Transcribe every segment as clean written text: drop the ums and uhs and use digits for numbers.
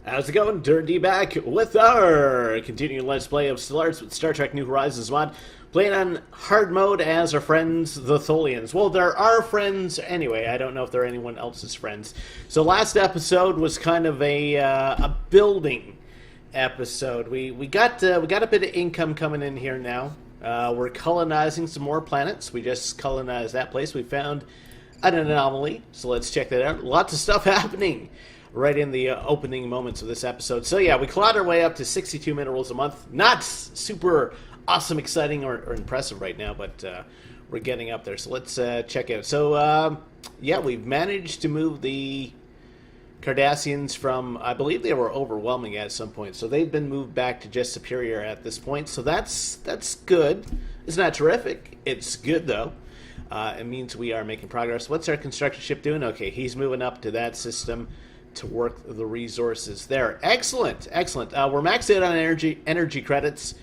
How's it going? Durinde back with our continuing Let's Play of Stellaris with Star Trek New Horizons mod. Playing on hard mode as our friends, the Tholians. Well, they're our friends anyway. I don't know if they're anyone else's friends. So last episode was kind of a building episode. We got a bit of income coming in here now. We're colonizing some more planets. We just colonized that place. We found an anomaly, so let's check that out. Lots of stuff happening right in the opening moments of this episode. So yeah, we clawed our way up to 62 minerals a month. Not super awesome, exciting, or impressive right now, but we're getting up there. So let's check out. So yeah, we've managed to move the Cardassians from, I believe they were overwhelming at some point, so they've been moved back to just superior at this point. So that's good. It's not terrific. It's good though. It means we are making progress. What's our construction ship doing? Okay, he's moving up to that system to work the resources there. Excellent, excellent. We're maxed out on energy credits.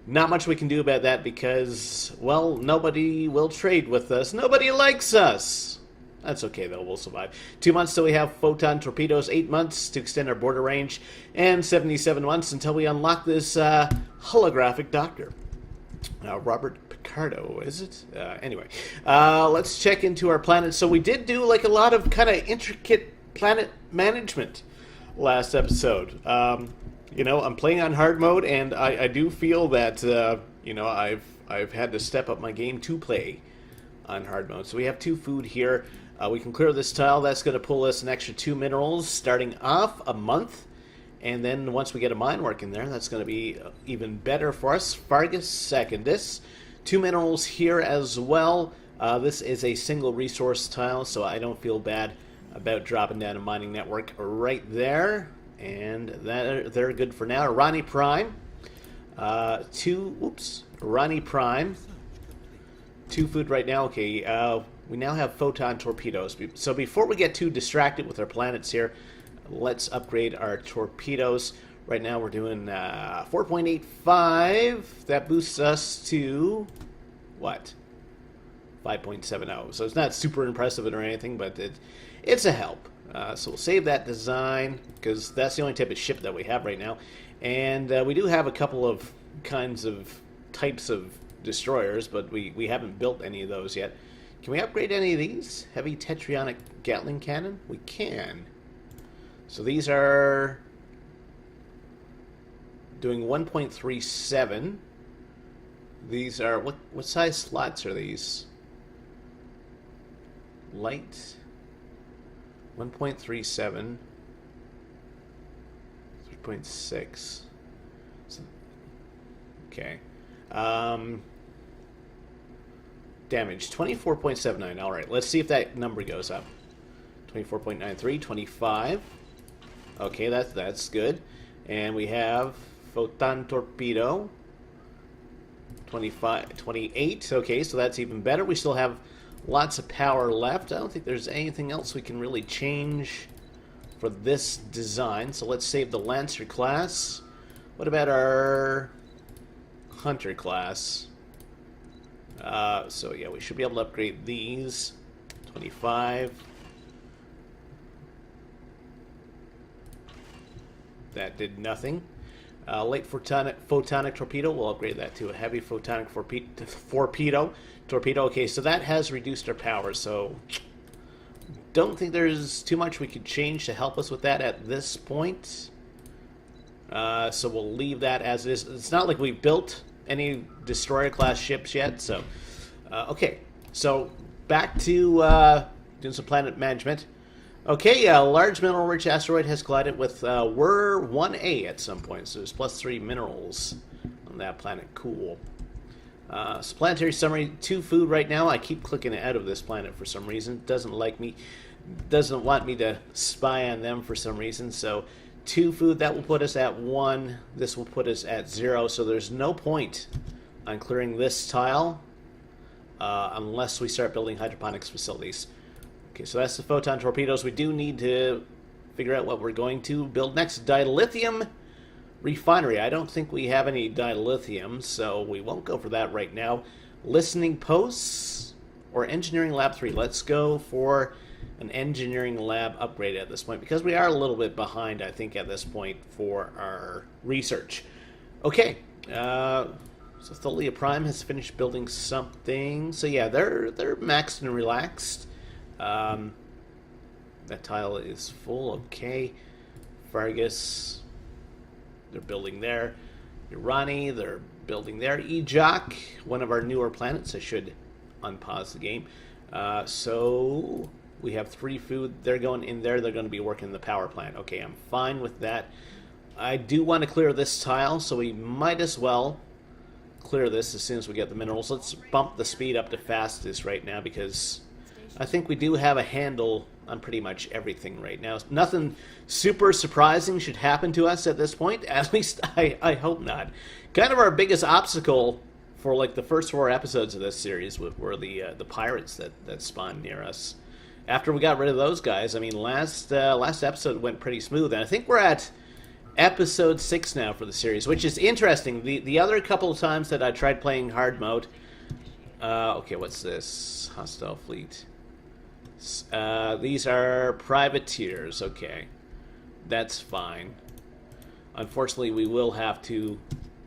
Not much we can do about that because, well, nobody will trade with us. Nobody likes us. That's okay, though. We'll survive. 2 months till we have photon torpedoes, 8 months to extend our border range, and 77 months until we unlock this holographic doctor. Robert Picardo, is it? Anyway, let's check into our planet. So we did do like a lot of kind of intricate planet management last episode. You know, I'm playing on hard mode, and I do feel that you know, I've had to step up my game to play on hard mode. So we have 2 food here. We can clear this tile. That's going to pull us an extra 2 minerals starting off a month. And then once we get a mine working there, that's going to be even better for us. Fargus Secundus. 2 minerals here as well. This is a single resource tile, so I don't feel bad about dropping down a mining network right there. And they're good for now. Ronnie Prime. Ronnie Prime. 2 food right now. Okay, we now have photon torpedoes. So before we get too distracted with our planets here, let's upgrade our torpedoes. Right now we're doing 4.85. That boosts us to, what? 5.70. So it's not super impressive or anything, but it's a help. So we'll save that design, because that's the only type of ship that we have right now. And we do have a couple of types of destroyers, but we haven't built any of those yet. Can we upgrade any of these? Heavy Tetronic Gatling Cannon? We can. So these are doing 1.37. These are, what size slots are these? Light 1.37, 3.6. Okay. Damage 24.79. All right, let's see if that number goes up. 24.93, 25. Okay, that's good. And we have photon torpedo 25, 28. Okay, so that's even better. We still have lots of power left. I don't think there's anything else we can really change for this design. So let's save the Lancer class. What about our Hunter class? So yeah, we should be able to upgrade these. 25. That did nothing. Light photonic torpedo, we'll upgrade that to a heavy photonic torpedo. Okay, so that has reduced our power, so don't think there's too much we could change to help us with that at this point. So we'll leave that as it is. It's not like we've built any destroyer class ships yet, so okay. So back to doing some planet management. Okay, a large mineral-rich asteroid has collided with Wur 1A at some point, so there's +3 minerals on that planet. Cool. So planetary summary, 2 food right now. I keep clicking out of this planet for some reason. Doesn't like me, doesn't want me to spy on them for some reason. So 2 food, that will put us at 1. This will put us at 0, so there's no point on clearing this tile unless we start building hydroponics facilities. Okay, so that's the photon torpedoes. We do need to figure out what we're going to build next. Dilithium refinery. I don't think we have any dilithium, so we won't go for that right now. Listening posts or engineering lab 3. Let's go for an engineering lab upgrade at this point, because we are a little bit behind, I think, at this point for our research. Okay, so Tholia Prime has finished building something. So yeah, they're maxed and relaxed. That tile is full. Okay, Vargas, they're building there. Irani, they're building there. Ejok, one of our newer planets. I should unpause the game. So we have 3 food. They're going in there. They're going to be working the power plant. Okay, I'm fine with that. I do want to clear this tile, so we might as well clear this as soon as we get the minerals. Let's bump the speed up to fastest right now, because I think we do have a handle on pretty much everything right now. Nothing super surprising should happen to us at this point. At least I hope not. Kind of our biggest obstacle for like the first 4 episodes of this series were the pirates that spawned near us. After we got rid of those guys, I mean, last episode went pretty smooth, and I think we're at episode 6 now for the series, which is interesting. The other couple of times that I tried playing hard mode, okay, what's this? Hostile fleet. These are privateers. Okay, that's fine. Unfortunately, we will have to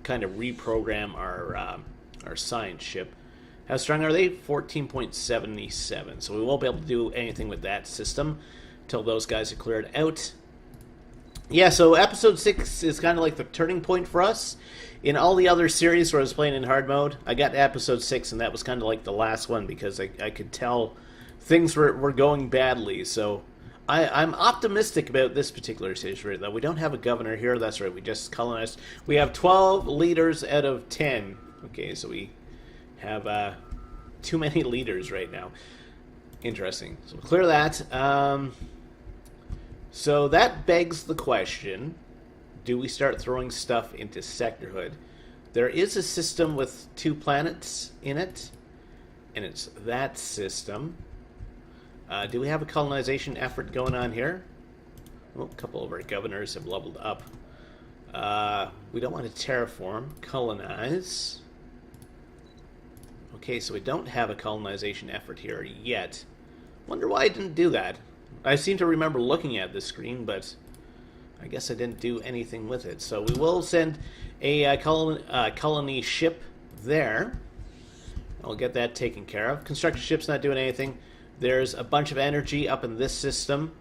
kind of reprogram our science ship. How strong are they? 14.77. So we won't be able to do anything with that system until those guys are cleared out. Yeah, so episode 6 is kind of like the turning point for us. In all the other series where I was playing in hard mode, I got to episode 6, and that was kind of like the last one, because I could tell things were going badly. So I'm optimistic about this particular series right now. We don't have a governor here. That's right, we just colonized. We have 12 leaders out of 10. Okay, so we have too many leaders right now. Interesting. So we'll clear that. So that begs the question, do we start throwing stuff into Sectorhood? There is a system with 2 planets in it, and it's that system. Do we have a colonization effort going on here? Well, a couple of our governors have leveled up. We don't want to terraform, colonize. Okay, so we don't have a colonization effort here yet. Wonder why I didn't do that. I seem to remember looking at this screen, but I guess I didn't do anything with it. So we will send a colony ship there. I'll get that taken care of. Construction ship's not doing anything. There's a bunch of energy up in this system,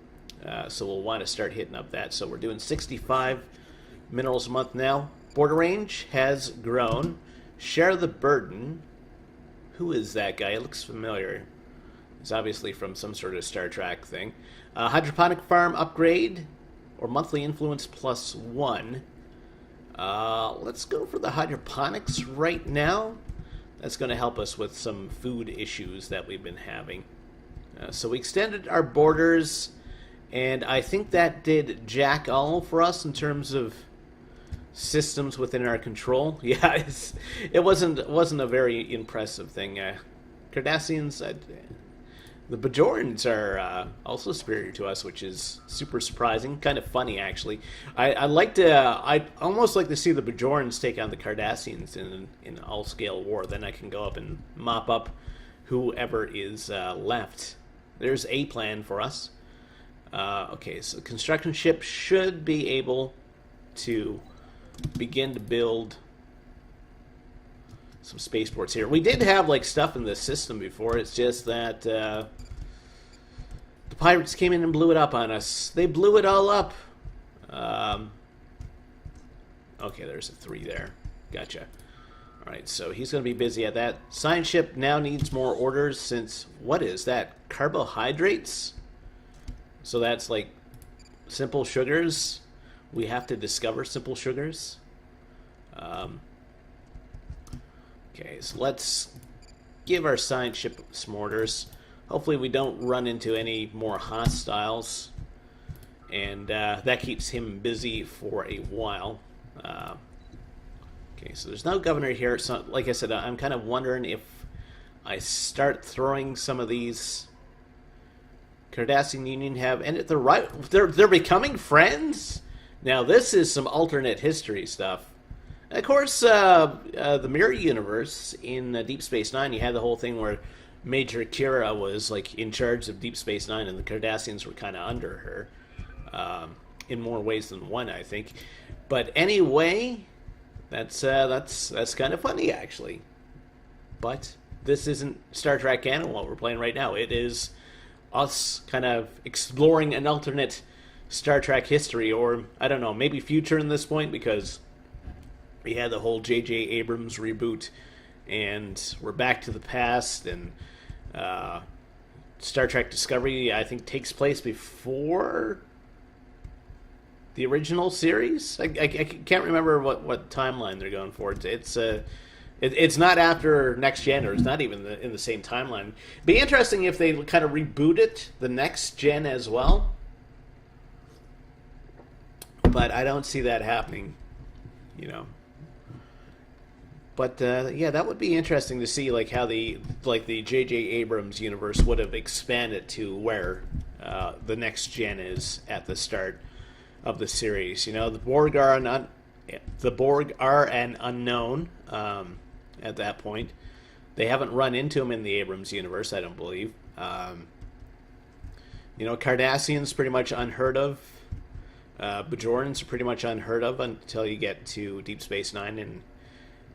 so we'll want to start hitting up that. So we're doing 65 minerals a month now. Border range has grown. Share the burden. Who is that guy? It looks familiar. He's obviously from some sort of Star Trek thing. Hydroponic farm upgrade, or monthly influence +1. Let's go for the hydroponics right now. That's going to help us with some food issues that we've been having. So we extended our borders, and I think that did jack all for us in terms of systems within our control. Yeah, it wasn't a very impressive thing. Cardassians, the Bajorans are also superior to us, which is super surprising. Kind of funny, actually. I'd almost like to see the Bajorans take on the Cardassians in an all-scale war. Then I can go up and mop up whoever is left. There's a plan for us. Okay, so the construction ship should be able to begin to build some spaceports here. We did have like stuff in this system before. It's just that the pirates came in and blew it up on us. They blew it all up. Okay, there's a 3 there. Gotcha. Alright, so he's going to be busy at that. Science ship now needs more orders since... What is that? Carbohydrates? So that's like simple sugars. We have to discover simple sugars. Okay, so let's give our science ship some orders. Hopefully we don't run into any more hostiles. And that keeps him busy for a while. Okay, so there's no governor here. So, like I said, I'm kind of wondering if I start throwing some of these Cardassian Union have... And they're becoming friends? Now, this is some alternate history stuff. And of course, the Mirror Universe in Deep Space Nine, you had the whole thing where Major Kira was like in charge of Deep Space Nine, and the Cardassians were kind of under her, in more ways than one, I think. But anyway, that's kind of funny actually. But this isn't Star Trek canon what we're playing right now. It is us kind of exploring an alternate Star Trek history, or I don't know, maybe future in this point, because we had the whole J.J. Abrams reboot, and we're back to the past, and Star Trek Discovery, I think, takes place before the original series. I can't remember what timeline they're going for. It's not after Next Gen, or it's not even in the same timeline. It'd be interesting if they kind of reboot it, the Next Gen as well. But I don't see that happening, you know. But yeah, that would be interesting to see, like how the J.J. Abrams universe would have expanded to where the Next Gen is at the start of the series. You know, the Borg are an unknown at that point. They haven't run into them in the Abrams universe, I don't believe. You know, Cardassians pretty much unheard of. Bajorans are pretty much unheard of until you get to Deep Space Nine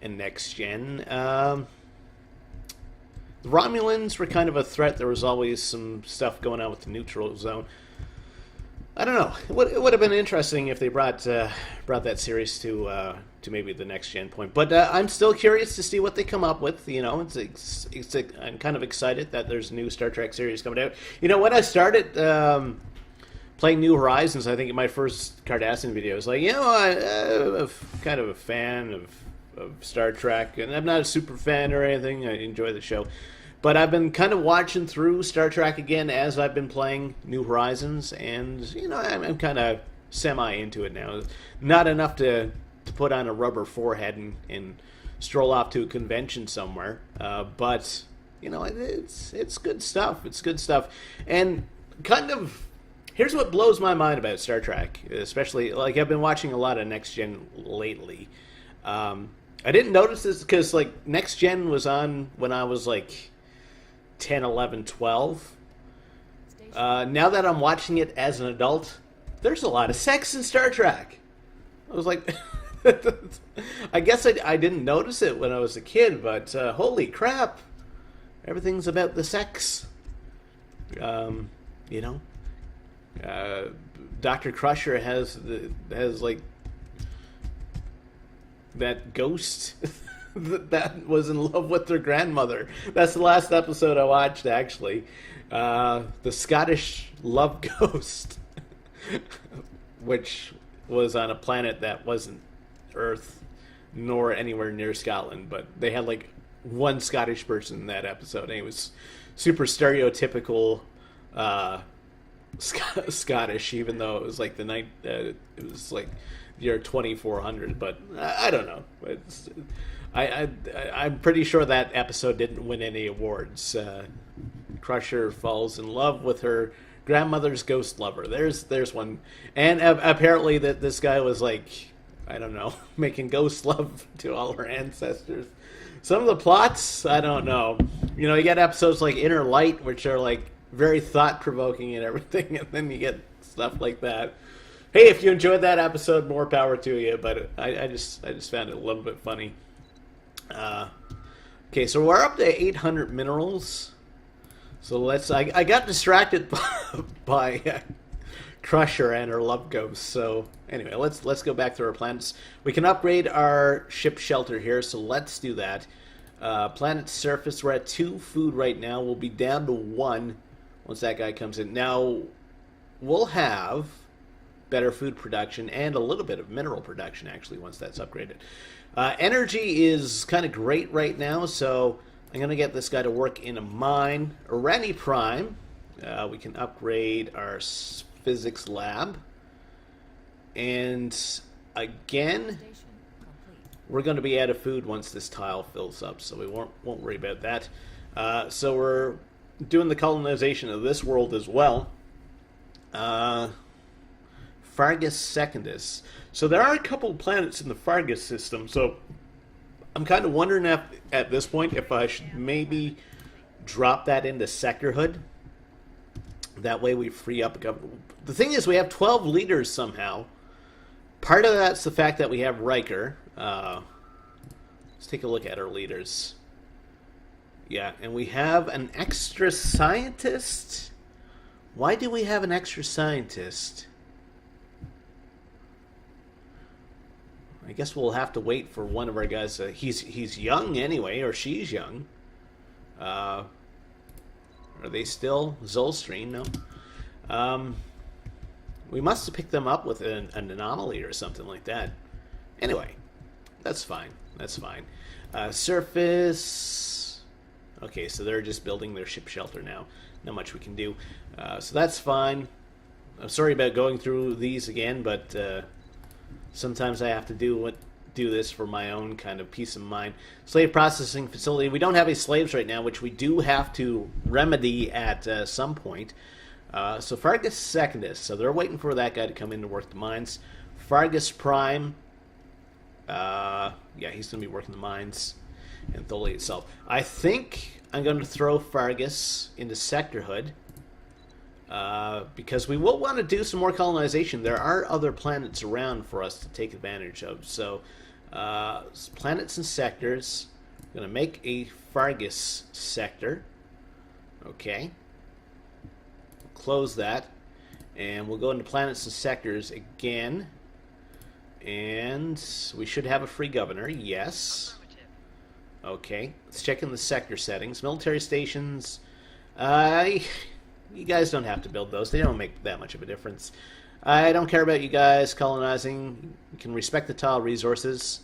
and Next Gen. The Romulans were kind of a threat. There was always some stuff going on with the neutral zone. I don't know. It would have been interesting if they brought that series to maybe the Next Gen point. But I'm still curious to see what they come up with. You know, I'm kind of excited that there's a new Star Trek series coming out. You know, when I started playing New Horizons, I think in my first Cardassian video, I was like, you know, I'm kind of a fan of Star Trek, and I'm not a super fan or anything. I enjoy the show. But I've been kind of watching through Star Trek again as I've been playing New Horizons, and, you know, I'm kind of semi into it now. Not enough to put on a rubber forehead and stroll off to a convention somewhere, but, you know, it's good stuff. It's good stuff. And kind of, here's what blows my mind about Star Trek, especially, like, I've been watching a lot of Next Gen lately. I didn't notice this because, like, Next Gen was on when I was, like, 10, 11, 12. Now that I'm watching it as an adult, there's a lot of sex in Star Trek. I was like, I guess I didn't notice it when I was a kid, but holy crap, everything's about the sex. You know, Dr. Crusher has like that ghost that was in love with their grandmother. That's the last episode I watched, actually. The Scottish love ghost, which was on a planet that wasn't Earth nor anywhere near Scotland, but they had like one Scottish person in that episode, and it was super stereotypical Scottish, even though it was like it was like the year 2400. But I don't know. I'm pretty sure that episode didn't win any awards. Crusher falls in love with her grandmother's ghost lover. There's one. And apparently that this guy was like, I don't know, making ghost love to all her ancestors. Some of the plots, I don't know. You know, you get episodes like Inner Light, which are like very thought-provoking and everything, and then you get stuff like that. Hey, if you enjoyed that episode, more power to you, but I just found it a little bit funny. Okay, so we're up to 800 minerals. So I got distracted by Crusher and her love ghost. So anyway, let's go back to our planets. We can upgrade our ship shelter here, so let's do that. Planet surface, we're at 2 food right now. We'll be down to 1 once that guy comes in. Now, we'll have better food production and a little bit of mineral production, actually, once that's upgraded. Energy is kind of great right now, so I'm going to get this guy to work in a mine. Rennie Prime, we can upgrade our physics lab. And again, we're going to be out of food once this tile fills up, so we won't worry about that. So we're doing the colonization of this world as well. Fargus Secundus. So there are a couple planets in the Fargus system, so I'm kind of wondering at this point if I should maybe drop that into sectorhood. That way we free up a government. The thing is, we have 12 leaders somehow. Part of that's the fact that we have Riker. Let's take a look at our leaders. Yeah, and we have an extra scientist. Why do we have an extra scientist? I guess we'll have to wait for one of our guys. He's young anyway, or she's young. Are they still Zolstream? No. We must have picked them up with an anomaly or something like that. Anyway, that's fine. That's fine. Surface. Okay, so they're just building their ship shelter now. Not much we can do. So that's fine. I'm sorry about going through these again, but sometimes I have to do this for my own kind of peace of mind. Slave processing facility. We don't have any slaves right now, which we do have to remedy at some point. So Fargus Secondus. So they're waiting for that guy to come in to work the mines. Fargus Prime. Yeah, he's going to be working the mines. And Tholi itself. I think I'm going to throw Fargus into Sectorhood. Because we will want to do some more colonization. There are other planets around for us to take advantage of. So, planets and sectors. I'm going to make a Fargus sector. Okay. Close that. And we'll go into planets and sectors again. And we should have a free governor. Yes. Okay. Let's check in the sector settings. Military stations. You guys don't have to build those. They don't make that much of a difference. I don't care about you guys colonizing. You can respect the tile resources.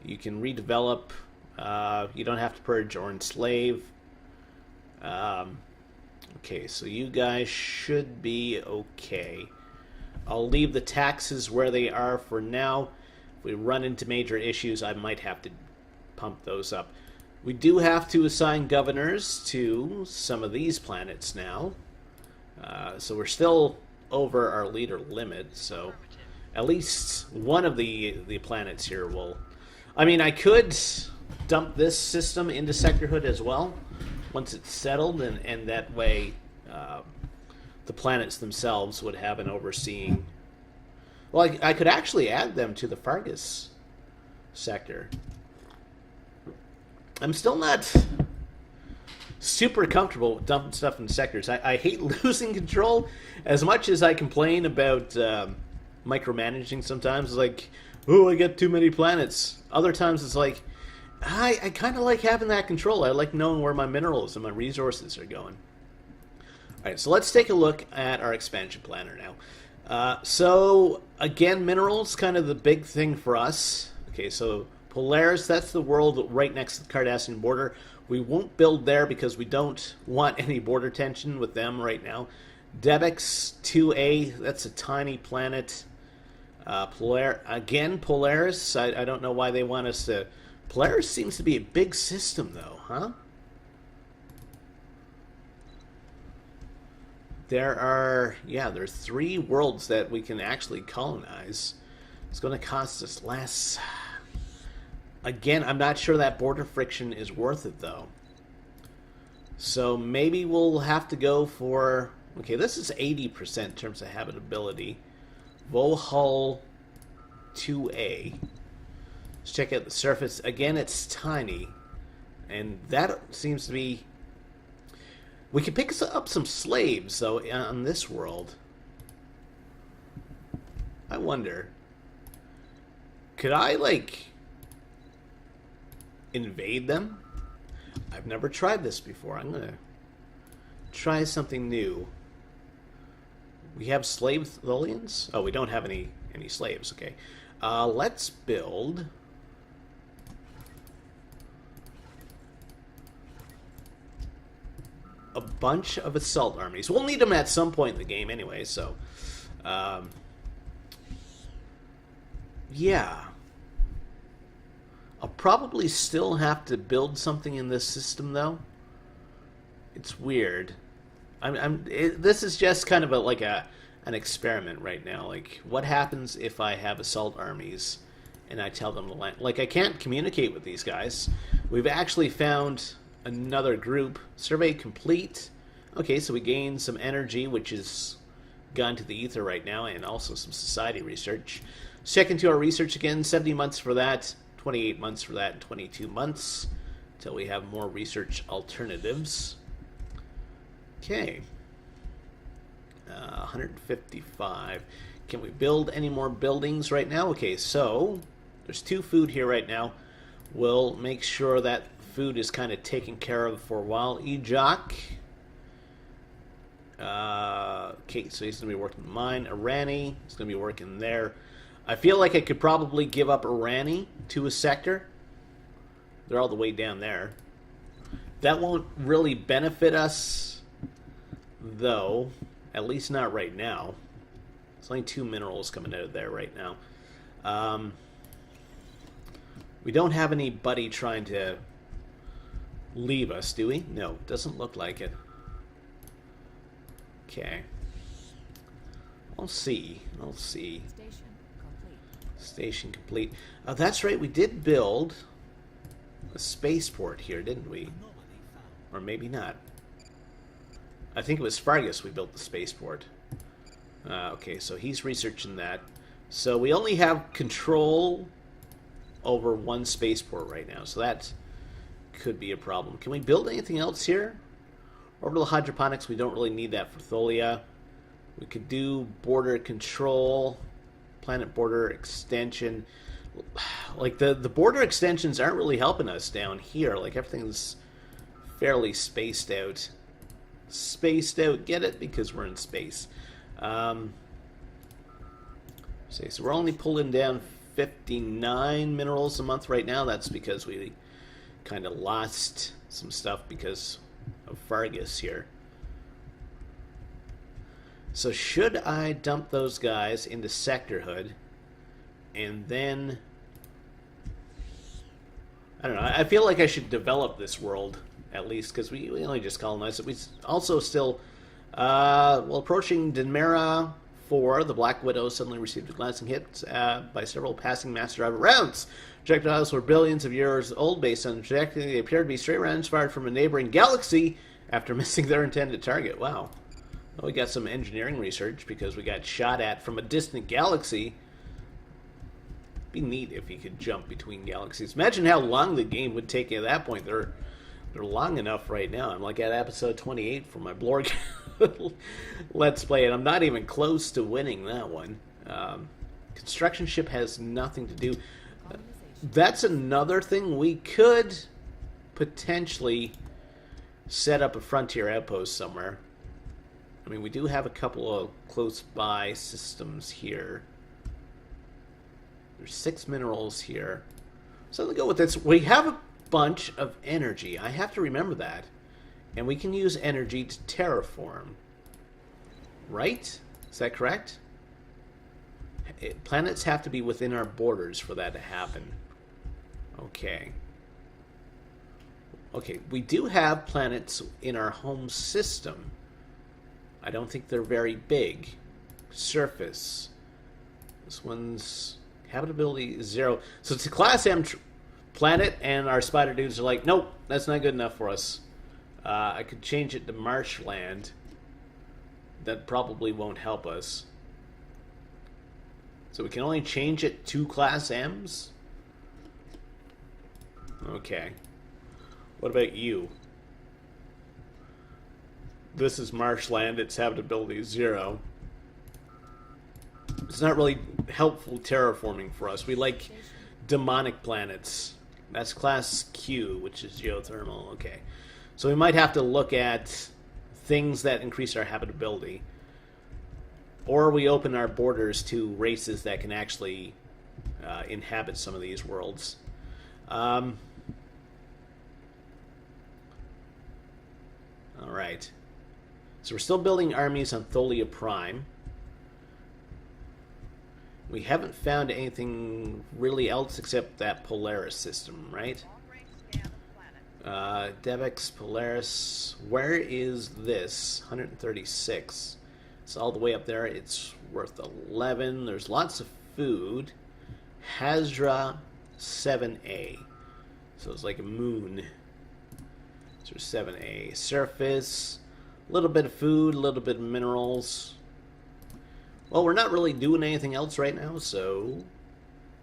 You can redevelop. You don't have to purge or enslave. Okay, so you guys should be okay. I'll leave the taxes where they are for now. If we run into major issues, I might have to pump those up. We do have to assign governors to some of these planets now. So we're still over our leader limit, so at least one of the planets here will... I mean, I could dump this system into Sectorhood as well, once it's settled, and that way the planets themselves would have an overseeing... Well, I could actually add them to the Fargus sector. I'm still not super comfortable with dumping stuff in sectors. I hate losing control as much as I complain about micromanaging sometimes. It's like, oh, I get too many planets. Other times it's like, I kind of like having that control. I like knowing where my minerals and my resources are going. Alright, so let's take a look at our expansion planner now. So, again, minerals, kind of the big thing for us. Okay, so Polaris, that's the world right next to the Cardassian border. We won't build there because we don't want any border tension with them right now. Debex 2A, that's a tiny planet. Polaris, I don't know why they want us to... Polaris seems to be a big system, though, huh? There's 3 worlds that we can actually colonize. It's going to cost us less... Again, I'm not sure that border friction is worth it, though. So maybe we'll have to go for... Okay, this is 80% in terms of habitability. Volhull 2A. Let's check out the surface. Again, it's tiny. And that seems to be... We can pick up some slaves, though, on this world. I wonder... Could I, like... invade them? I've never tried this before. I'm gonna try something new. We have slave Tholians? Oh, we don't have any slaves. Okay. Let's build a bunch of assault armies. We'll need them at some point in the game anyway, so yeah. I'll probably still have to build something in this system, though. It's weird. This is just kind of an experiment right now. Like, what happens if I have assault armies and I tell them to land? Like, I can't communicate with these guys. We've actually found another group. Survey complete. Okay, so we gained some energy, which is gone to the ether right now, and also some society research. Let's check into our research again. 70 months for that, 28 months for that, and 22 months until we have more research alternatives. Okay. 155. Can we build any more buildings right now? Okay, so there's 2 food here right now. We'll make sure that food is kind of taken care of for a while. Ejok. Okay, so he's going to be working in mine. Irani is going to be working there. I feel like I could probably give up Irani to a sector. They're all the way down there. That won't really benefit us, though. At least not right now. There's only 2 minerals coming out of there right now. We don't have anybody trying to leave us, do we? No, doesn't look like it. Okay. I'll see. I'll see. Station complete. Station complete. Oh, that's right. We did build a spaceport here, didn't we? Or maybe not. I think it was Fargus we built the spaceport. Okay, so he's researching that. So we only have control over 1 spaceport right now, so that could be a problem. Can we build anything else here? Orbital hydroponics, we don't really need that for Tholia. We could do border control, planet border extension. Like, the border extensions aren't really helping us down here. Like, everything's fairly spaced out. Spaced out, get it? Because we're in space. So we're only pulling down 59 minerals a month right now. That's because we kind of lost some stuff because of Fargus here. So should I dump those guys into sectorhood and then, I don't know, I feel like I should develop this world at least, because we only just colonized it. We also still, well, approaching Denmera 4, the Black Widow suddenly received a glancing hit by several passing master driver rounds. Projectiles were billions of years old. Based on the trajectory, they appeared to be straight rounds fired from a neighboring galaxy after missing their intended target. Wow. Well, we got some engineering research because we got shot at from a distant galaxy. Be neat if you could jump between galaxies. Imagine how long the game would take you at that point. They're long enough right now. I'm like at episode 28 for my Blorg Let's Play, and I'm not even close to winning that one. Construction ship has nothing to do. That's another thing. We could potentially set up a frontier outpost somewhere. I mean, we do have a couple of close-by systems here. There's 6 minerals here. So let's go with this. We have a bunch of energy. I have to remember that. And we can use energy to terraform. Right? Is that correct? Planets have to be within our borders for that to happen. Okay. Okay, we do have planets in our home system. I don't think they're very big. Surface. This one's habitability is 0. So it's a Class M planet, and our spider dudes are like, nope, that's not good enough for us. I could change it to marshland. That probably won't help us. So we can only change it to Class M's? Okay. What about you? This is marshland, its habitability is 0. It's not really helpful terraforming for us. We like demonic planets. That's Class Q, which is geothermal. Okay. So we might have to look at things that increase our habitability. Or we open our borders to races that can actually inhabit some of these worlds. Alright. So we're still building armies on Tholia Prime. We haven't found anything really else except that Polaris system, right? Devex, Polaris. Where is this? 136. It's all the way up there. It's worth 11. There's lots of food. Hasdra 7A. So it's like a moon. So 7A surface, a little bit of food, a little bit of minerals. Well, we're not really doing anything else right now, so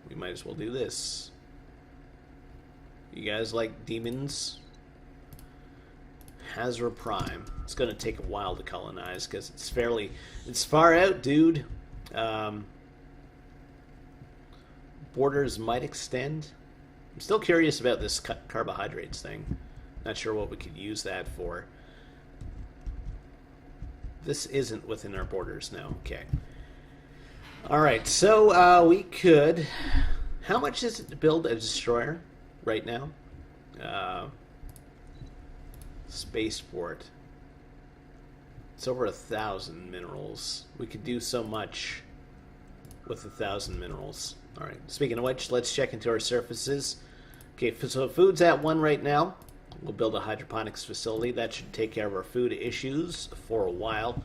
we might as well do this. You guys like demons? Hazra Prime. It's going to take a while to colonize because it's far out, dude. Borders might extend. I'm still curious about this carbohydrates thing. Not sure what we could use that for. This isn't within our borders now. Okay. Alright, so we could... How much is it to build a destroyer right now? Spaceport. It's over 1,000 minerals. We could do so much with 1,000 minerals. Alright, speaking of which, let's check into our surfaces. Okay, so food's at 1 right now. We'll build a hydroponics facility. That should take care of our food issues for a while.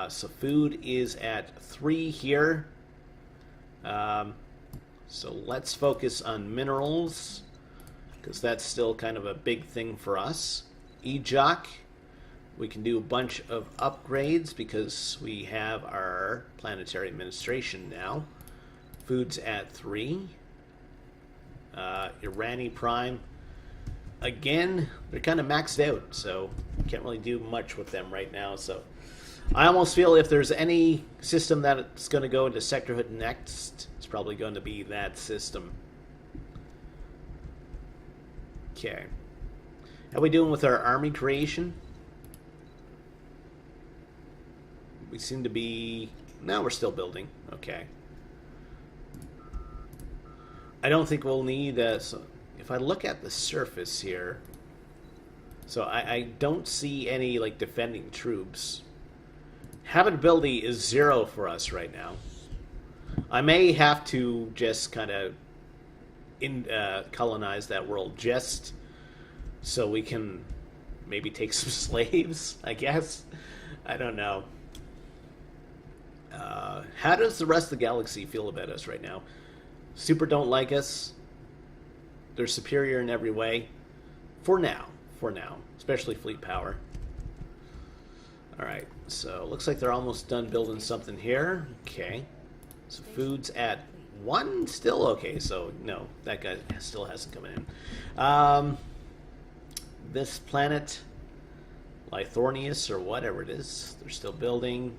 So food is at 3 here. So let's focus on minerals, because that's still kind of a big thing for us. E-Jock, we can do a bunch of upgrades because we have our planetary administration now. Food's at 3. Irani Prime, again, they're kind of maxed out, so can't really do much with them right now. So I almost feel if there's any system that's going to go into sectorhood next, it's probably going to be that system. Okay. How are we doing with our army creation? We seem to be... No, we're still building. Okay. I don't think we'll need... So if I look at the surface here... So I don't see any, like, defending troops. Habitability is 0 for us right now. I may have to just kind of colonize that world just so we can maybe take some slaves, I guess. I don't know. How does the rest of the galaxy feel about us right now? Super don't like us. They're superior in every way. For now. Especially fleet power. Alright, so looks like they're almost done building something here. Okay. So food's at 1 still? Okay, so no, that guy still hasn't come in. This planet, Lythornius or whatever it is, they're still building.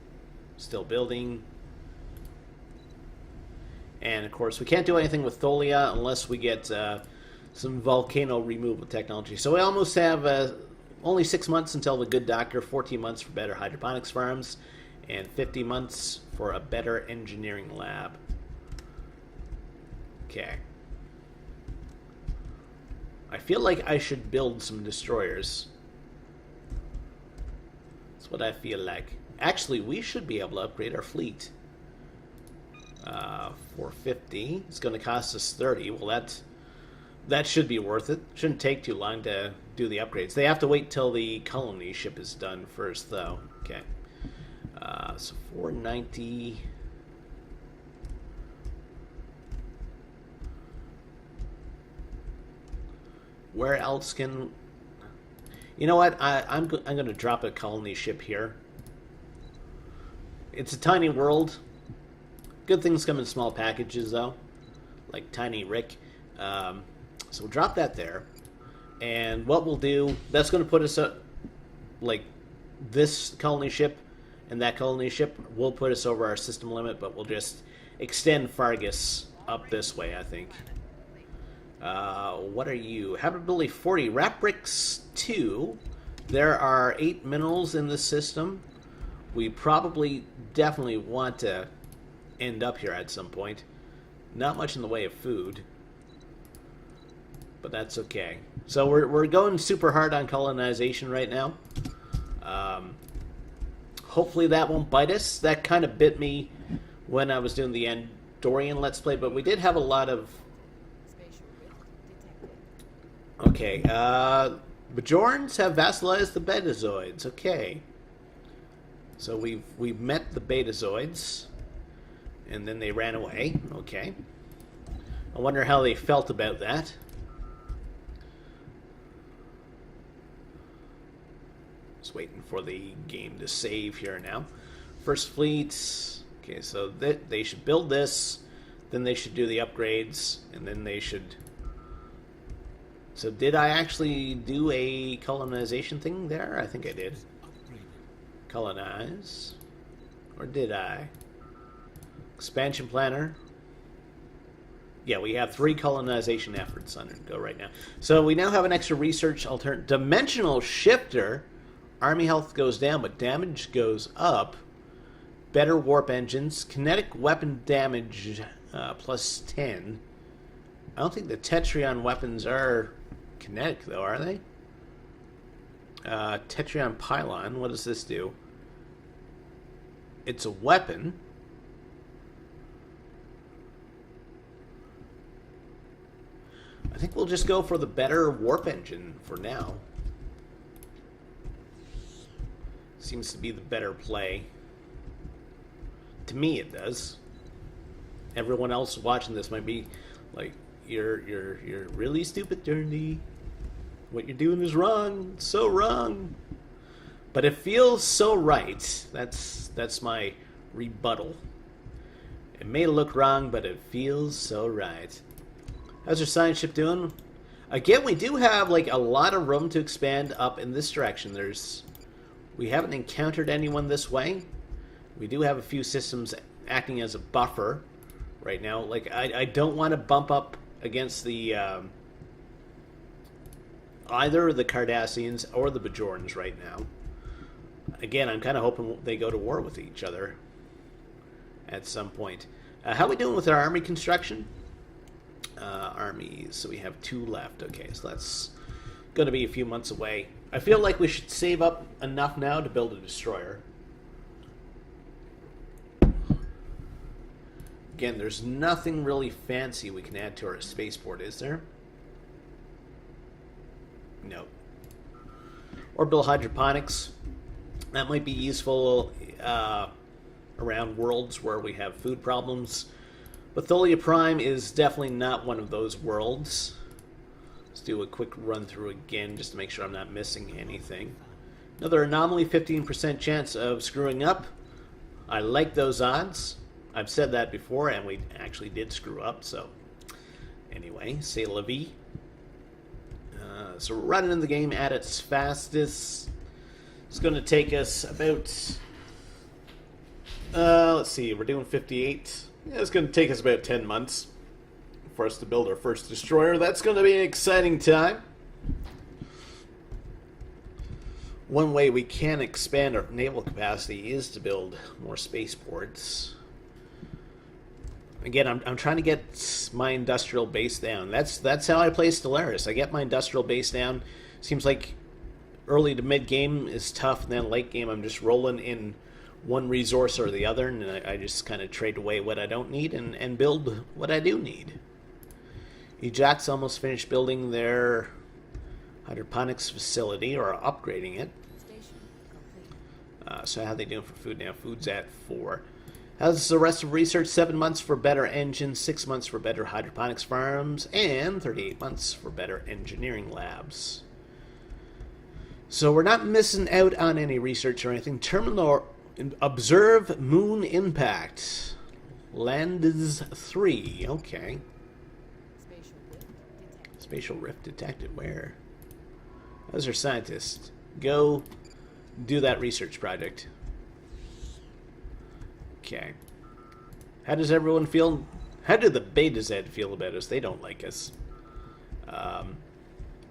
And of course, we can't do anything with Tholia unless we get some volcano removal technology. So we almost have only 6 months until the good doctor, 14 months for better hydroponics farms, and 50 months for a better engineering lab. Okay. I feel like I should build some destroyers. That's what I feel like. Actually, we should be able to upgrade our fleet. 450. It's going to cost us 30. Well, that should be worth it. Shouldn't take too long to do the upgrades. They have to wait till the colony ship is done first, though. Okay. So 490. Where else can... You know what? I'm going to drop a colony ship here. It's a tiny world. Good things come in small packages, though. Like Tiny Rick. So we'll drop that there. And what we'll do... That's going to put us up... Like, this colony ship and that colony ship will put us over our system limit, but we'll just extend Fargus up this way, I think. What are you? Habitability 40. Rat bricks 2. There are 8 minerals in this system. We probably definitely want to end up here at some point. Not much in the way of food, but that's okay. So we're going super hard on colonization right now. Hopefully that won't bite us. That kind of bit me when I was doing the Andorian Let's Play, but we did have a lot of... Okay, Bajorans have vassalized the Betazoids. Okay. So we've met the Betazoids, and then they ran away. Okay. I wonder how they felt about that. Just waiting for the game to save here now. First fleet. Okay, so they should build this. Then they should do the upgrades. And then they should... So did I actually do a colonization thing there? I think I did. Colonize. Or did I? Expansion planner. Yeah, we have 3 colonization efforts on go right now. So we now have an extra research alternative. Dimensional shifter. Army health goes down, but damage goes up. Better warp engines. Kinetic weapon damage plus 10. I don't think the Tetrion weapons are kinetic, though, are they? Tetrion pylon. What does this do? It's a weapon. I think we'll just go for the better warp engine for now. Seems to be the better play. To me, it does. Everyone else watching this might be like, "You're really stupid, Durinde. What you're doing is wrong. It's so wrong." But it feels so right. That's my rebuttal. It may look wrong, but it feels so right. How's your science ship doing? Again, we do have like a lot of room to expand up in this direction. We haven't encountered anyone this way. We do have a few systems acting as a buffer right now. Like I don't want to bump up against the either the Cardassians or the Bajorans right now. Again, I'm kind of hoping they go to war with each other at some point. How are we doing with our army construction? Armies, so we have 2 left. Okay, so that's going to be a few months away. I feel like we should save up enough now to build a destroyer. Again, there's nothing really fancy we can add to our spaceport, is there? No. Orbital hydroponics. That might be useful around worlds where we have food problems. Batholia Prime is definitely not one of those worlds. Let's do a quick run through again just to make sure I'm not missing anything. Another anomaly, 15% chance of screwing up. I like those odds. I've said that before, and we actually did screw up, so... Anyway, c'est la vie. So we're running in the game at its fastest. It's going to take us about... let's see, we're doing 58. Yeah, it's going to take us about 10 months for us to build our first destroyer. That's going to be an exciting time. One way we can expand our naval capacity is to build more spaceports. Again, I'm trying to get my industrial base down. That's how I play Stellaris. I get my industrial base down. Seems like early to mid game is tough, and then late game I'm just rolling in one resource or the other, and I just kind of trade away what I don't need and build what I do need. Ejax almost finished building their hydroponics facility, or upgrading it. Station complete. So how are they doing for food now? Food's at 4. How's the rest of research? 7 months for better engines, 6 months for better hydroponics farms, and 38 months for better engineering labs. So we're not missing out on any research or anything. Terminal observe moon impact. Land is 3. Okay. Spatial rift detected. Spatial rift detected. Where? How's our scientist? Go do that research project. Okay. How does everyone feel? How do the Beta Z feel about us? They don't like us.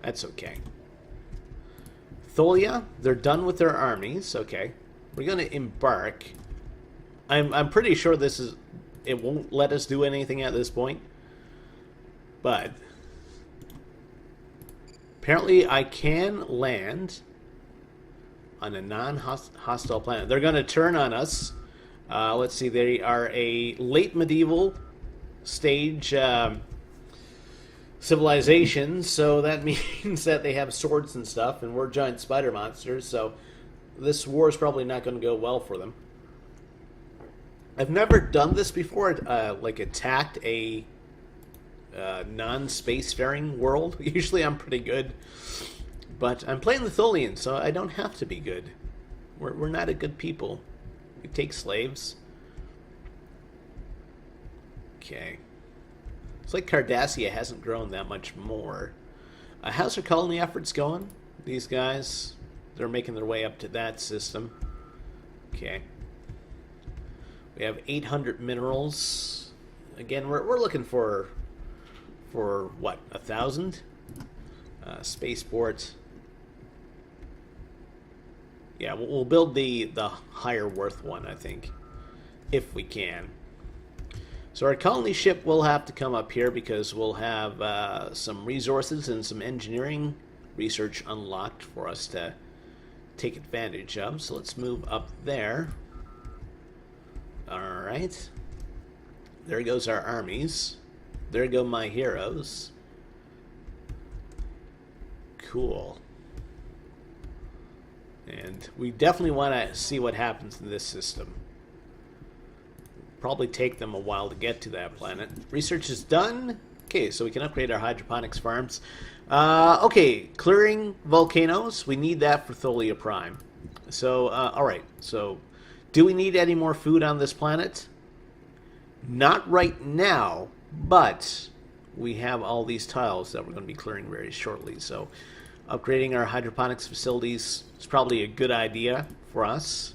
That's okay. Tholia, they're done with their armies. Okay. We're going to embark. I'm pretty sure this is... It won't let us do anything at this point. But... apparently I can land on a non-hostile planet. They're going to turn on us. Let's see, they are a late medieval stage civilization, so that means that they have swords and stuff, and we're giant spider monsters, so this war is probably not going to go well for them. I've never done this before, like attacked a non-spacefaring world. Usually I'm pretty good But I'm playing the Tholians, so I don't have to be good. We're not a good people. We take slaves. Okay. It's like Cardassia hasn't grown that much more. How's our colony efforts going? These guys, they're making their way up to that system. Okay. We have 800 minerals. Again, we're looking for what, 1,000? Spaceport. Yeah, we'll build the higher worth one, I think, if we can. So our colony ship will have to come up here because we'll have some resources and some engineering research unlocked for us to take advantage of. So let's move up there. Alright. There goes our armies. There go my heroes. Cool. And we definitely want to see what happens in this system. Probably take them a while to get to that planet. Research is done. Okay, so we can upgrade our hydroponics farms. Okay, clearing volcanoes. We need that for Tholia Prime. So, alright. So, do we need any more food on this planet? Not right now, but we have all these tiles that we're going to be clearing very shortly. So, upgrading our hydroponics facilities is probably a good idea for us.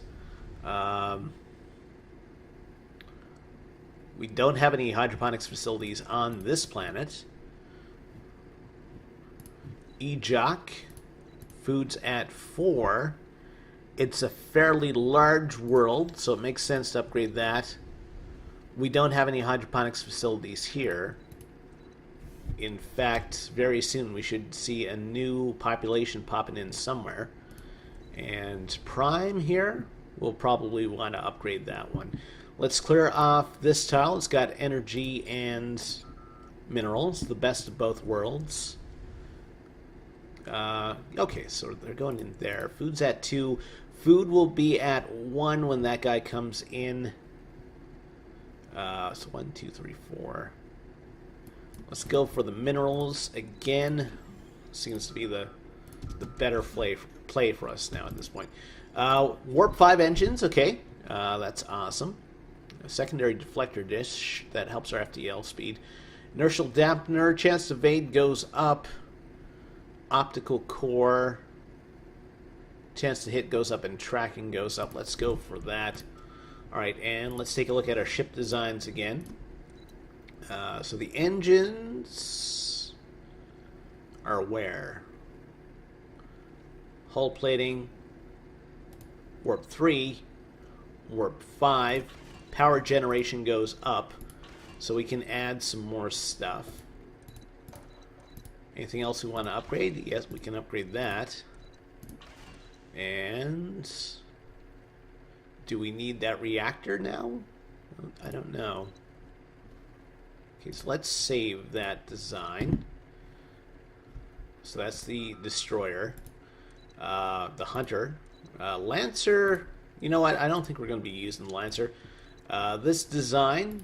We don't have any hydroponics facilities on this planet. Ejoc, food's at 4. It's a fairly large world, so it makes sense to upgrade that. We don't have any hydroponics facilities here. In fact, very soon we should see a new population popping in somewhere. And Prime here, we'll probably want to upgrade that one. Let's clear off this tile. It's got energy and minerals, the best of both worlds. Okay, so they're going in there. Food's at 2. Food will be at 1 when that guy comes in. So 1, 2, 3, 4. Let's go for the minerals again. Seems to be the better play for us now at this point. Warp 5 engines, okay. That's awesome. A secondary deflector dish that helps our FTL speed. Inertial dampener, chance to evade goes up. Optical core, chance to hit goes up and tracking goes up. Let's go for that. Alright, and let's take a look at our ship designs again. So the engines are where? Hull plating, warp 3, warp 5. Power generation goes up, so we can add some more stuff. Anything else we want to upgrade? Yes, we can upgrade that. And do we need that reactor now? I don't know. Okay, so let's save that design. So that's the destroyer. The hunter. Lancer, you know what? I don't think we're going to be using the Lancer. This design,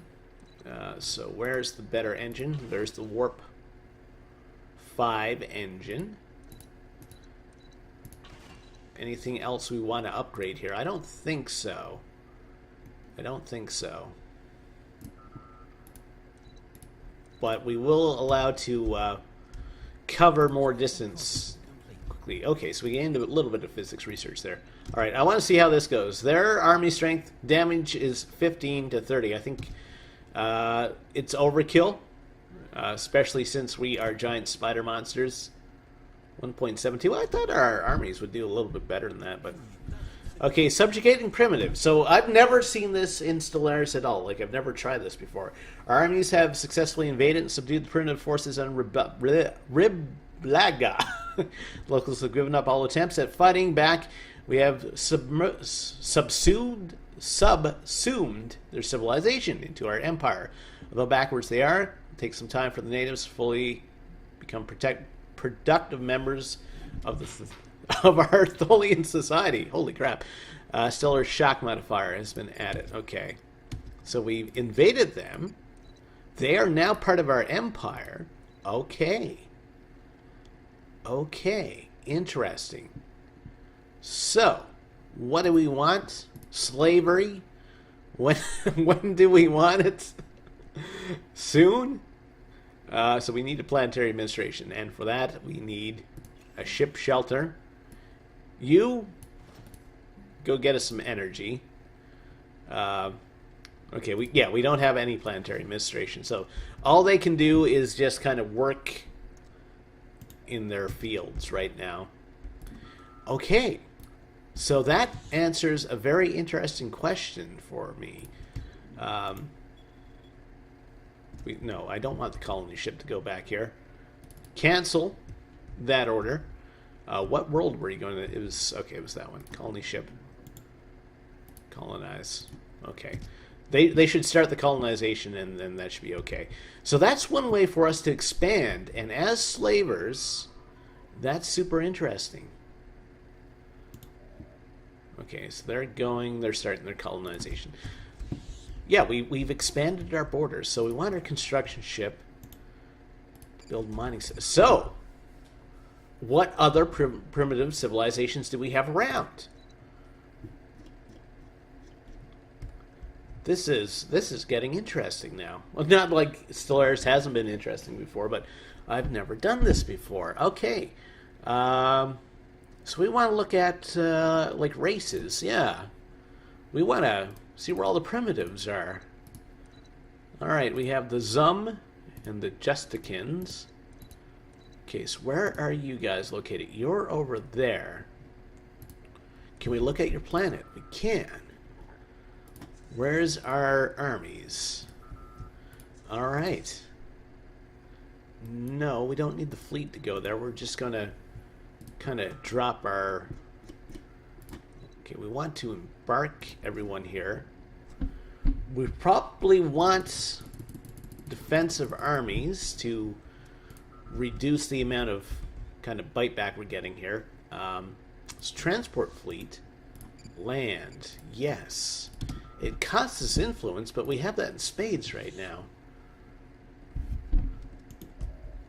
so where's the better engine? There's the Warp 5 engine. Anything else we want to upgrade here? I don't think so. I don't think so. But we will allow to cover more distance quickly. Okay, so we gained a little bit of physics research there. Alright, I want to see how this goes. Their army strength damage is 15 to 30. I think it's overkill, especially since we are giant spider monsters. 1.72. I thought our armies would do a little bit better than that, but... Okay, subjugating primitive. So I've never seen this in Stellaris at all. Like, I've never tried this before. Our armies have successfully invaded and subdued the primitive forces on Riblaga. Locals have given up all attempts at fighting back. We have subsumed their civilization into our empire. Although backwards they are, it takes some time for the natives to fully become productive members of our Tholian society. Holy crap. Stellar shock modifier has been added. Okay. So we've invaded them. They are now part of our empire. Okay. Okay. Interesting. So, what do we want? Slavery? When when do we want it? Soon? So we need a planetary administration, and for that we need a ship shelter. You go get us some energy. Okay, we don't have any planetary administration, so all they can do is just kind of work in their fields right now. Okay, so that answers a very interesting question for me. No, I don't want the colony ship to go back here. Cancel that order. What world were you going to? It was that one. Colony ship. Colonize. Okay. They should start the colonization, and then that should be okay. So that's one way for us to expand, and as slavers, that's super interesting. Okay, so they're starting their colonization. Yeah, we've expanded our borders, so we want our construction ship build mining. So, what other primitive civilizations do we have around? This is getting interesting now. Well, not like Stellaris hasn't been interesting before, but I've never done this before. Okay, so we want to look at like races. Yeah, we want to see where all the primitives are. All right, we have the Zum and the Justicans. Okay, so where are you guys located? You're over there. Can we look at your planet? We can. Where's our armies? All right. No, we don't need the fleet to go there. We're just going to kind of drop our... Okay, we want to embark everyone here. We probably want defensive armies to reduce the amount of kind of bite back we're getting here. So transport fleet. Land. Yes. It costs us influence, but we have that in spades right now.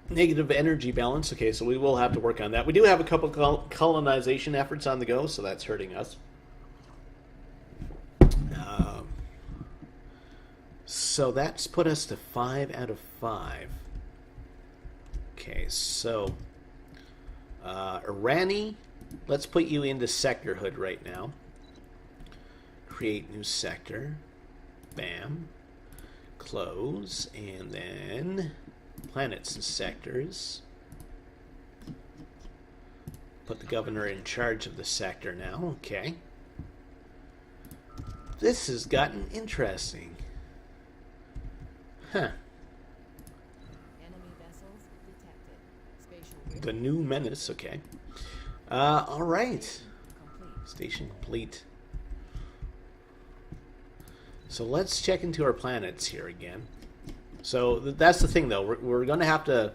Negative energy balance. Okay, so we will have to work on that. We do have a couple colonization efforts on the go, so that's hurting us. So that's put us to 5 out of 5. Okay, so Irani, let's put you into sectorhood right now. Create new sector. Bam. Close. And then planets and sectors. Put the governor in charge of the sector now. Okay. This has gotten interesting. Huh. Enemy vessels detected. Spatial The new menace. Okay. All right. complete. Station complete. So let's check into our planets here again. So that's the thing, though. We're going to have to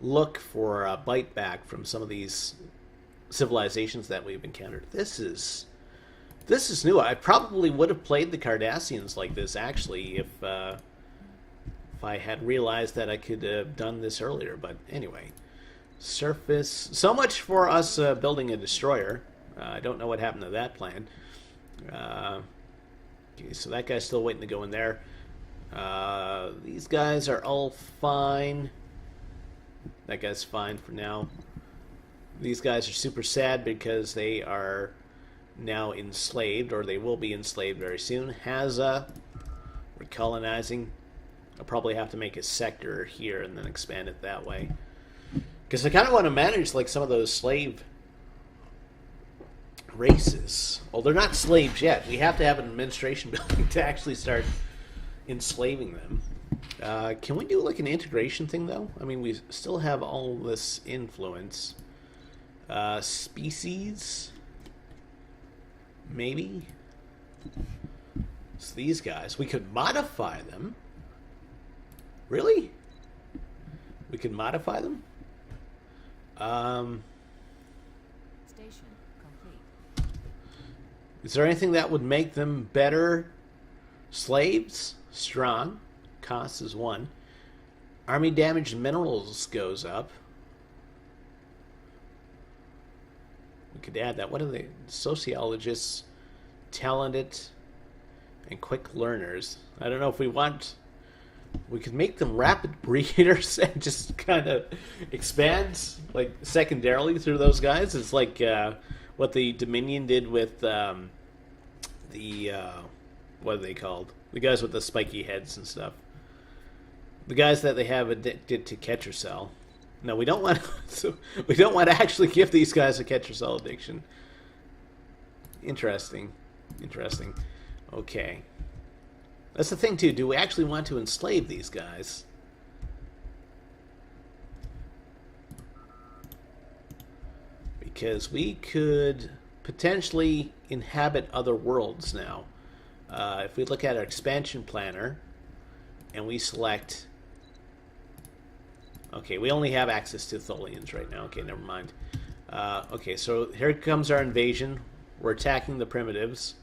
look for a bite back from some of these civilizations that we've encountered. This is new. I probably would have played the Cardassians like this, actually, if I had realized that I could have done this earlier. But anyway, surface. So much for us building a destroyer. I don't know what happened to that plan. Okay, so that guy's still waiting to go in there. These guys are all fine. That guy's fine for now. These guys are super sad because they are now enslaved, or they will be enslaved very soon. Haza, we're colonizing. I'll probably have to make a sector here and then expand it that way. Because I kind of want to manage like some of those slave races. Well, they're not slaves yet. We have to have an administration building to actually start enslaving them. Can we do like an integration thing, though? I mean, we still have all this influence. Species? Maybe? It's these guys. We could modify them. Really? We could modify them? Station complete. Is there anything that would make them better slaves? Strong. Cost is 1. Army damaged minerals goes up. We could add that. What are they? Sociologists, talented, and quick learners. I don't know if we want... We could make them rapid breeders and just kind of expand, like, secondarily through those guys. It's like what the Dominion did with what are they called? The guys with the spiky heads and stuff. The guys that they have addicted to catcher cell. No, we don't want we don't want to actually give these guys a catcher cell addiction. Interesting. Okay. That's the thing, too. Do we actually want to enslave these guys? Because we could potentially inhabit other worlds now. If we look at our expansion planner and we select... Okay, we only have access to Tholians right now. Okay, never mind. Okay, so here comes our invasion. We're attacking the primitives.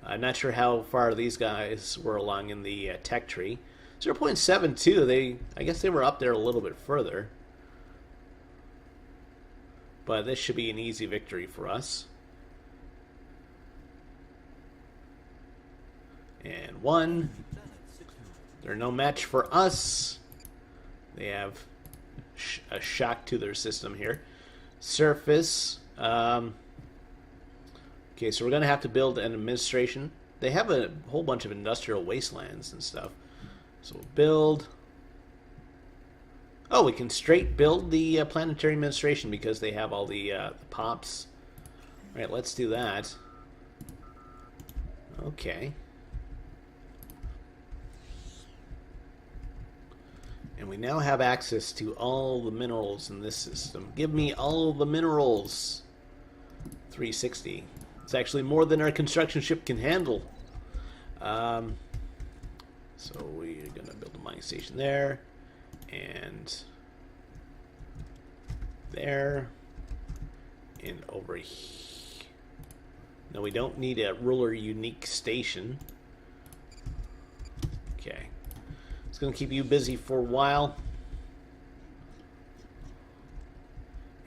I'm not sure how far these guys were along in the tech tree. 0.72, I guess they were up there a little bit further. But this should be an easy victory for us. And one. They're no match for us. They have a shock to their system here. Surface. Okay, so we're going to have to build an administration. They have a whole bunch of industrial wastelands and stuff. So we'll build... Oh, we can straight build the planetary administration because they have all the pops. All right, let's do that. Okay. And we now have access to all the minerals in this system. Give me all the minerals. 360. It's actually more than our construction ship can handle. So we're going to build a mining station there. And there. And over here. No, we don't need a ruler unique station. Okay. It's going to keep you busy for a while.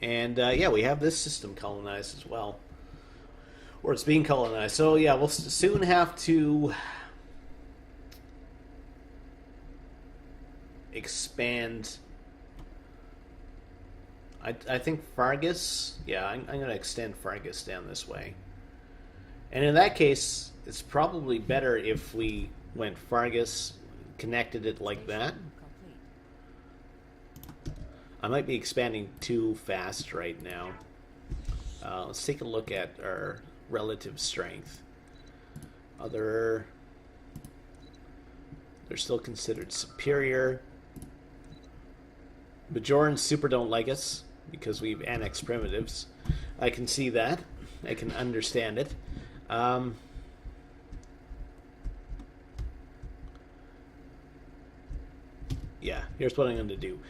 And yeah, we have this system colonized as well. Or it's being colonized. So yeah, we'll soon have to expand. I think Fargus. Yeah, I'm going to extend Fargus down this way. And in that case, it's probably better if we went Fargus, connected it like that. I might be expanding too fast right now. Let's take a look at our relative strength. They're still considered superior. Bajorans super don't like us because we've annexed primitives. I can see that. I can understand it. Yeah, here's what I'm going to do.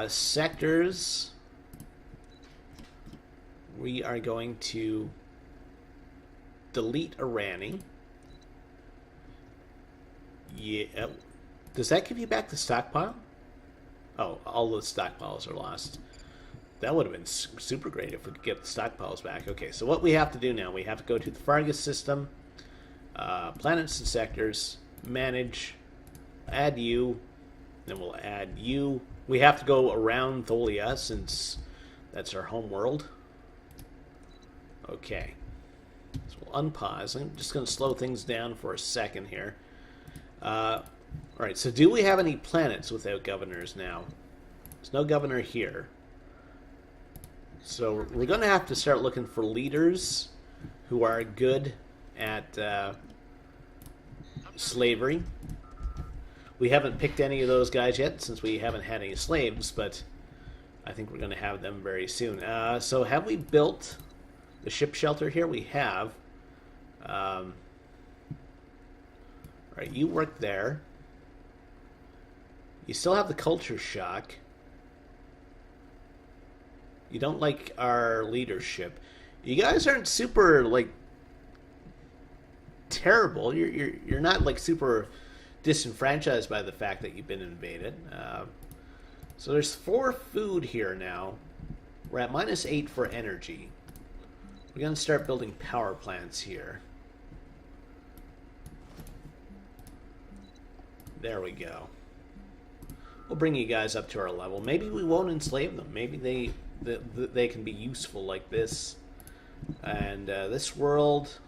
Sectors. We are going to delete Irani. Yeah. Does that give you back the stockpile? Oh, all the stockpiles are lost. That would have been super great if we could get the stockpiles back. Okay, so what we have to do now, we have to go to the Fargus system, planets and sectors, manage, add you, then we'll add you. We have to go around Tholia since that's our home world. Okay. So we'll unpause. I'm just going to slow things down for a second here. Alright, so do we have any planets without governors now? There's no governor here. So we're going to have to start looking for leaders who are good at slavery. We haven't picked any of those guys yet since we haven't had any slaves, but I think we're going to have them very soon. So have we built the ship shelter here? We have. Alright, you work there. You still have the culture shock. You don't like our leadership. You guys aren't super, like, terrible. You're not, like, super disenfranchised by the fact that you've been invaded. So there's 4 food here now. We're at -8 for energy. We're going to start building power plants here. There we go. We'll bring you guys up to our level. Maybe we won't enslave them. Maybe they can be useful like this. And this world,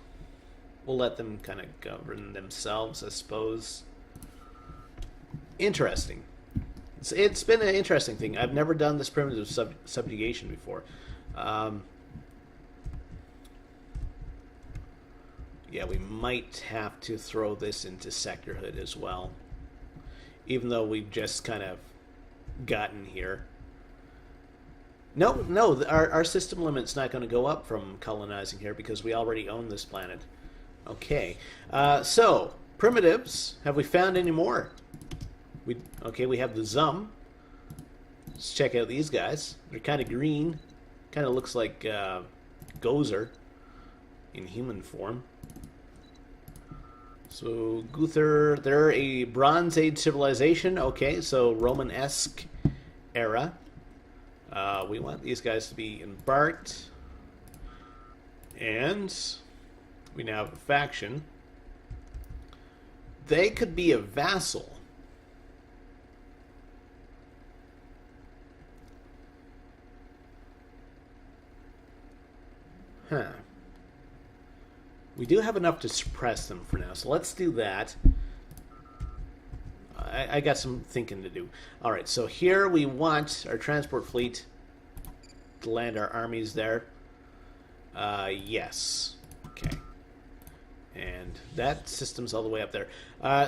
we'll let them kind of govern themselves, I suppose. Interesting. It's been an interesting thing. I've never done this primitive subjugation before. Yeah, we might have to throw this into sectorhood as well. Even though we've just kind of gotten here. No, our system limit's not going to go up from colonizing here because we already own this planet. Okay, so, primitives, have we found any more? Okay, we have the Zum. Let's check out these guys. They're kind of green. Kind of looks like Gozer in human form. So, Guther, they're a Bronze Age civilization. Okay, so Roman-esque era. We want these guys to be embarked. And we now have a faction. They could be a vassal. Huh. We do have enough to suppress them for now, so let's do that. I got some thinking to do. Alright, so here we want our transport fleet to land our armies there. Yes. Okay. And that system's all the way up there.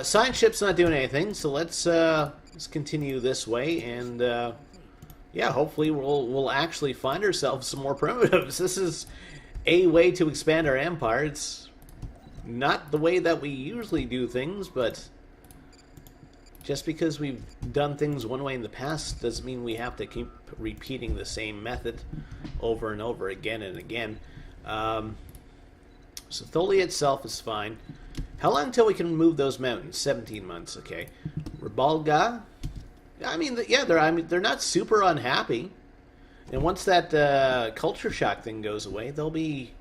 Science ship's not doing anything, so let's continue this way, and yeah, hopefully we'll actually find ourselves some more primitives. This is a way to expand our empire. It's not the way that we usually do things, but just because we've done things one way in the past doesn't mean we have to keep repeating the same method over and over again and again. So Tholia itself is fine. How long until we can move those mountains? 17 months, okay. Rebalga, I mean, yeah, they're not super unhappy. And once that culture shock thing goes away, they'll be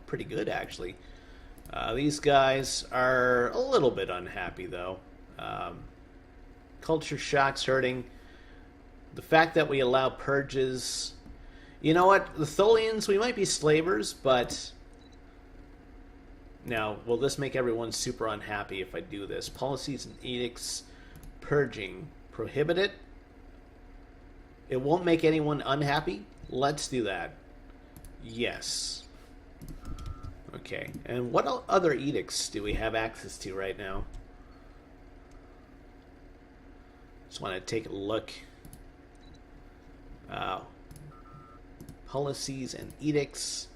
pretty good, actually. These guys are a little bit unhappy, though. Culture shock's hurting. The fact that we allow purges. You know what? The Tholians, we might be slavers, but now, will this make everyone super unhappy if I do this? Policies and edicts, purging, prohibit it. It won't make anyone unhappy? Let's do that. Yes. Okay, and what other edicts do we have access to right now? Just want to take a look. Policies and edicts.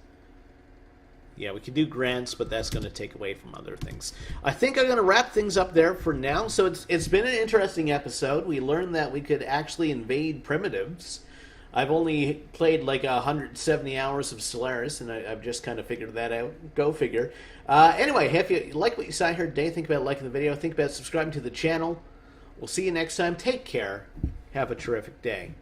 Yeah, we can do grants, but that's going to take away from other things. I think I'm going to wrap things up there for now. So it's been an interesting episode. We learned that we could actually invade primitives. I've only played like 170 hours of Stellaris, and I've just kind of figured that out. Go figure. Anyway, if you like what you saw here today, think about liking the video. Think about subscribing to the channel. We'll see you next time. Take care. Have a terrific day.